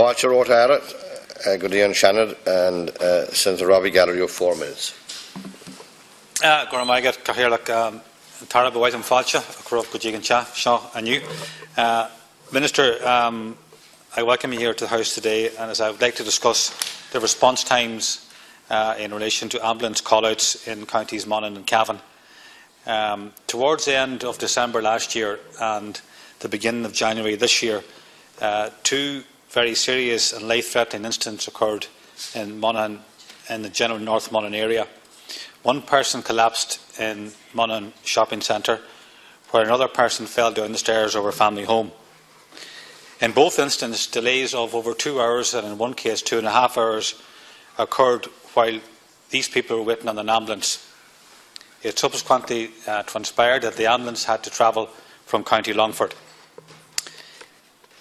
Fáilte Rótáire, go dtí an Shannon, and Senator Robbie Gallagher, you have 4 minutes. Gora Maigad, Cahirlach, Tara Bawait and Fáilte, Acrof Gujigan Cha, Shaw, and you. Minister, I welcome you here to the House today, and as I would like to discuss the response times in relation to ambulance call-outs in counties Monaghan and Cavan. Towards the end of December last year and the beginning of January this year, 2 very serious and life-threatening incidents occurred in Monaghan, in the general North Monaghan area. One person collapsed in Monaghan shopping centre, where another person fell down the stairs of her family home. In both instances, delays of over 2 hours, and in one case 2.5 hours, occurred while these people were waiting on an ambulance. It subsequently transpired that the ambulance had to travel from County Longford.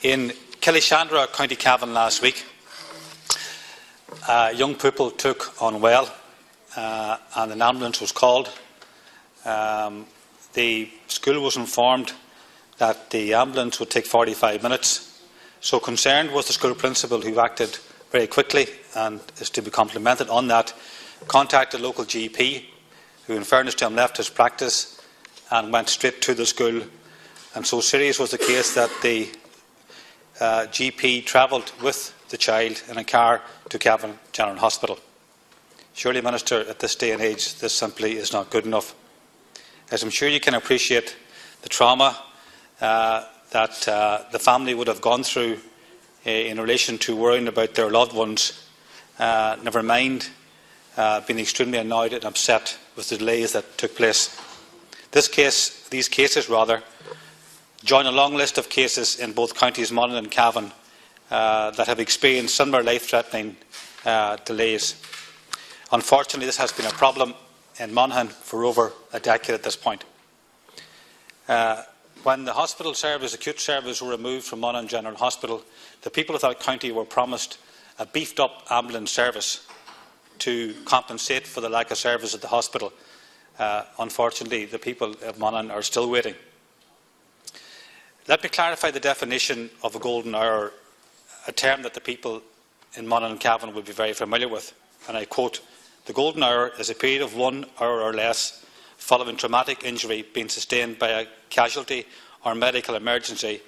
In Killishandra, County Cavan last week, a young pupil took unwell and an ambulance was called. The school was informed that the ambulance would take 45 minutes. So concerned was the school principal, who acted very quickly and is to be complimented on that, contacted the local GP, who in fairness to him left his practice and went straight to the school. And so serious was the case that the GP travelled with the child in a car to Cavan General Hospital. Surely, Minister, at this day and age, this simply is not good enough. As I'm sure you can appreciate, the trauma that the family would have gone through in relation to worrying about their loved ones, never mind being extremely annoyed and upset with the delays that took place. These cases join a long list of cases in both counties Monaghan and Cavan that have experienced similar life-threatening delays. Unfortunately, this has been a problem in Monaghan for over a decade at this point. When the hospital service, acute service, were removed from Monaghan General Hospital, the people of that county were promised a beefed-up ambulance service to compensate for the lack of service at the hospital. Unfortunately, the people of Monaghan are still waiting. Let me clarify the definition of a golden hour, a term that the people in Monaghan and Cavan will be very familiar with. And I quote, "The golden hour is a period of 1 hour or less following traumatic injury being sustained by a casualty or medical emergency,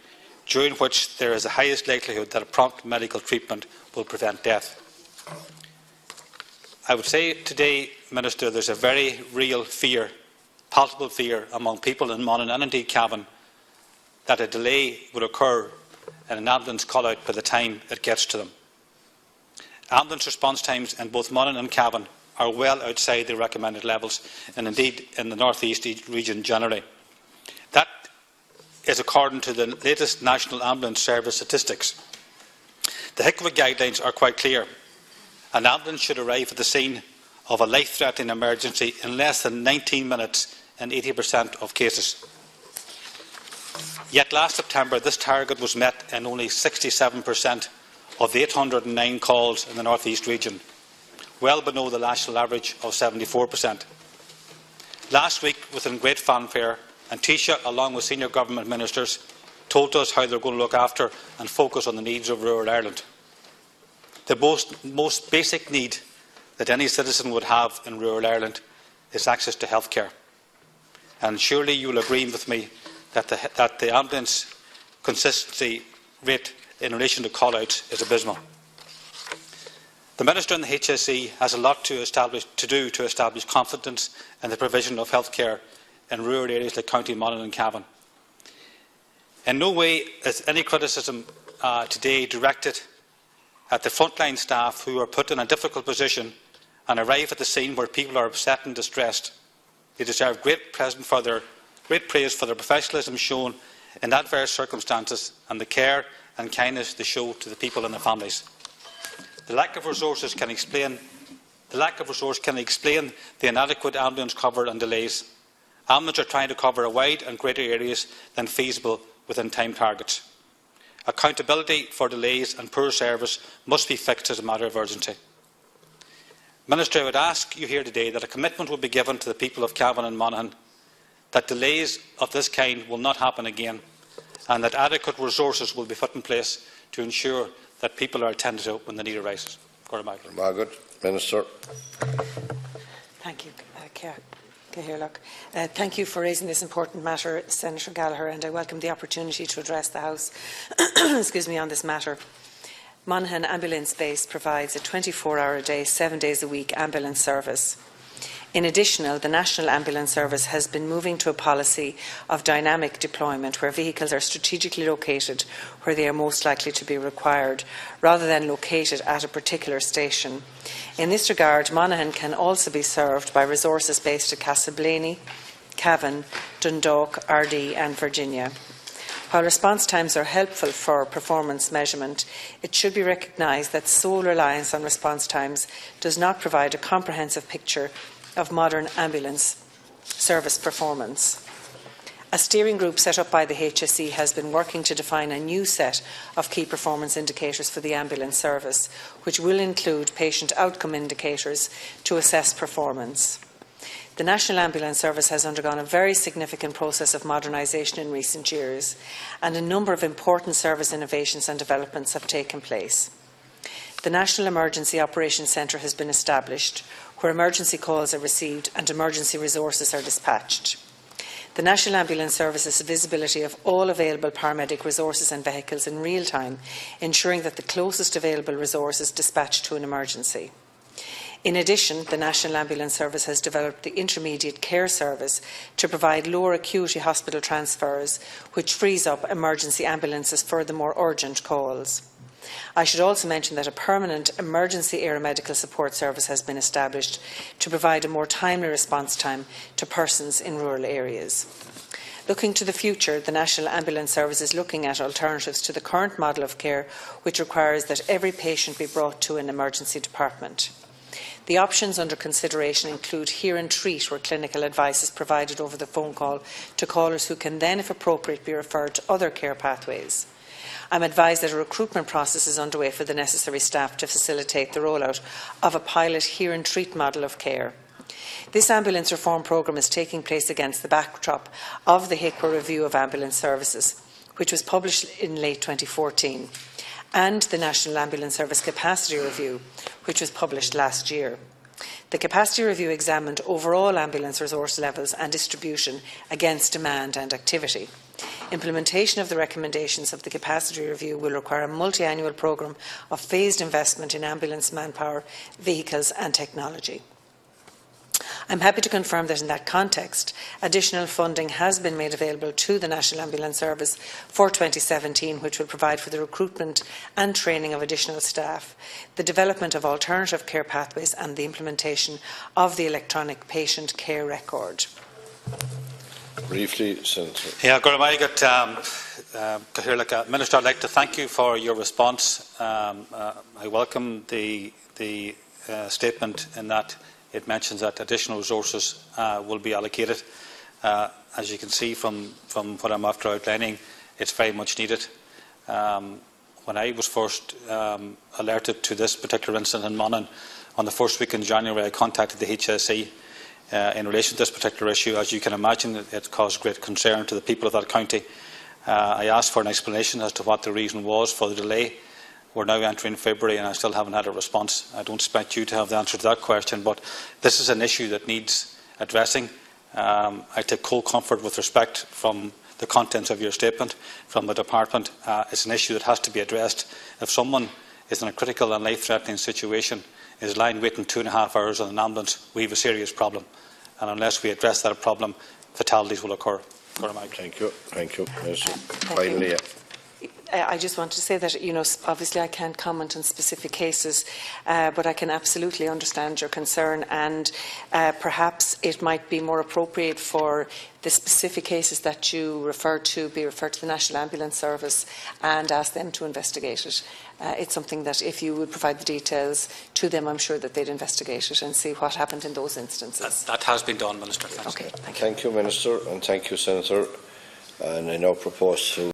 during which there is the highest likelihood that a prompt medical treatment will prevent death." I would say today, Minister, there is a very real fear, palpable fear among people in Monaghan and indeed Cavan, that a delay would occur in an ambulance call-out by the time it gets to them. Ambulance response times in both Monaghan and Cavan are well outside the recommended levels, and indeed in the North East region generally. That is according to the latest National Ambulance Service statistics. The HICWA guidelines are quite clear. An ambulance should arrive at the scene of a life-threatening emergency in less than 19 minutes in 80% of cases. Yet last September, this target was met in only 67% of the 809 calls in the North East region, well below the national average of 74%. Last week, within great fanfare, and Taoiseach, along with senior government ministers, told us how they are going to look after and focus on the needs of rural Ireland. The most basic need that any citizen would have in rural Ireland is access to health care. And surely you will agree with me that the ambulance consistency rate in relation to call-outs is abysmal. The Minister and the HSE has a lot to do to establish confidence in the provision of health care in rural areas like County Monaghan and Cavan. In no way is any criticism today directed at the frontline staff who are put in a difficult position and arrive at the scene where people are upset and distressed. They deserve great praise for their professionalism shown in adverse circumstances and the care and kindness they show to the people and their families. The lack of resources can explain the inadequate ambulance cover and delays. Ambulances are trying to cover a wide and greater areas than feasible within time targets. Accountability for delays and poor service must be fixed as a matter of urgency. Minister, I would ask you here today that a commitment will be given to the people of Cavan and Monaghan that delays of this kind will not happen again, and that adequate resources will be put in place to ensure that people are attended to when the need arises. Margaret, Minister. Thank you, Cahirlock. Thank you for raising this important matter, Senator Gallagher, and I welcome the opportunity to address the House excuse me, on this matter. Monaghan Ambulance Base provides a 24-hour-a-day, 7 days a week ambulance service. In addition, the National Ambulance Service has been moving to a policy of dynamic deployment where vehicles are strategically located where they are most likely to be required, rather than located at a particular station. In this regard, Monaghan can also be served by resources based at Castleblaney, Cavan, Dundalk, Ardee and Virginia. While response times are helpful for performance measurement, it should be recognised that sole reliance on response times does not provide a comprehensive picture of modern ambulance service performance. A steering group set up by the HSE has been working to define a new set of key performance indicators for the ambulance service, which will include patient outcome indicators to assess performance. The National Ambulance Service has undergone a very significant process of modernisation in recent years, and a number of important service innovations and developments have taken place. The National Emergency Operations Centre has been established, where emergency calls are received and emergency resources are dispatched. The National Ambulance Service has visibility of all available paramedic resources and vehicles in real time, ensuring that the closest available resource is dispatched to an emergency. In addition, the National Ambulance Service has developed the Intermediate Care Service to provide lower acuity hospital transfers, which frees up emergency ambulances for the more urgent calls. I should also mention that a permanent emergency aeromedical support service has been established to provide a more timely response time to persons in rural areas. Looking to the future, the National Ambulance Service is looking at alternatives to the current model of care, which requires that every patient be brought to an emergency department. The options under consideration include hear and treat, where clinical advice is provided over the phone call to callers who can then, if appropriate, be referred to other care pathways. I am advised that a recruitment process is underway for the necessary staff to facilitate the rollout of a pilot hear and treat model of care. This ambulance reform programme is taking place against the backdrop of the HICWA review of ambulance services, which was published in late 2014, and the National Ambulance Service Capacity Review, which was published last year. The Capacity Review examined overall ambulance resource levels and distribution against demand and activity. Implementation of the recommendations of the Capacity Review will require a multi-annual programme of phased investment in ambulance manpower, vehicles and technology. I am happy to confirm that in that context, additional funding has been made available to the National Ambulance Service for 2017, which will provide for the recruitment and training of additional staff, the development of alternative care pathways and the implementation of the electronic patient care record. Briefly, Senator. Yeah, Minister, I'd like to thank you for your response. I welcome the statement in that it mentions that additional resources will be allocated. As you can see from what I'm after outlining, it's very much needed. When I was first alerted to this particular incident in Monaghan on the first week in January, I contacted the HSE in relation to this particular issue. As you can imagine, it caused great concern to the people of that county. I asked for an explanation as to what the reason was for the delay. We're now entering February and I still haven't had a response. I don't expect you to have the answer to that question, but this is an issue that needs addressing. I take cold comfort with respect from the contents of your statement from the department. It's an issue that has to be addressed. If someone is in a critical and life-threatening situation, is lying waiting 2.5 hours on an ambulance, we have a serious problem. And unless we address that problem, fatalities will occur. Thank you. Thank you. Finally, I just want to say that, obviously I can't comment on specific cases, but I can absolutely understand your concern, and perhaps it might be more appropriate for the specific cases that you referred to be referred to the National Ambulance Service and ask them to investigate it. It's something that if you would provide the details to them, I'm sure that they'd investigate it and see what happened in those instances. That has been done, Minister. Thanks. Okay, thank you. Thank you, Minister, and thank you, Senator. And I now propose to